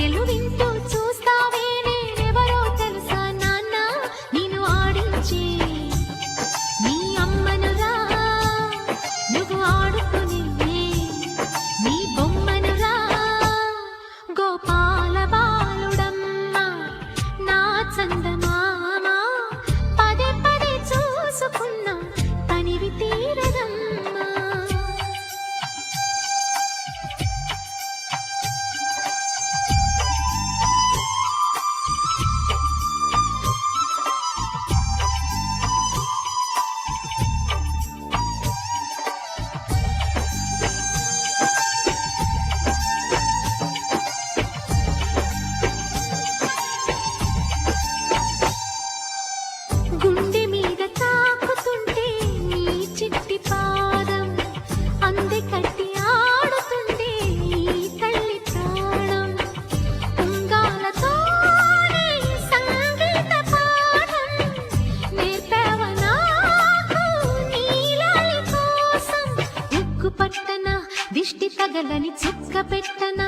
నాట్యలు వింటూ చూస్తావే నేనెవరో తెలుసా నాన్న నిన్ను ఆడించే నీ అమ్మనురా నువ్వు ఆడుకునే నీ బొమ్మనురా గోపాల బాలుడమ్మ నా చందమామ పదే పదే చూసుకున్నా తనివి తీరదమ్మా గుండె మీద తాకుతుంటే నీ చిట్టి పాదం అంది కట్టి ఆడుతుంటే ఈ తల్లి ప్రాణం ఉంగాలతోనే సంగీత పాఠం నేర్పావ నాకు నీలాలి కోసం ఉక్కు పట్టన దిష్టి తగలని చుక్క పెట్టన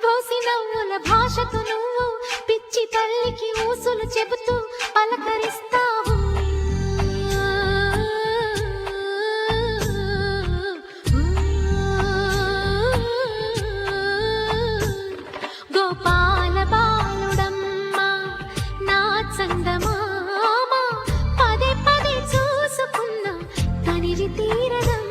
బోసి నవ్వుల భాషతో నువ్వు పిచ్చి తల్లికి ఊసులు చెబుతూ పలకరిస్తావు గోపాల బాలుడమ్మ నా చందమామ పదే పదే చూసుకున్నా తనివి తీరదమ్మ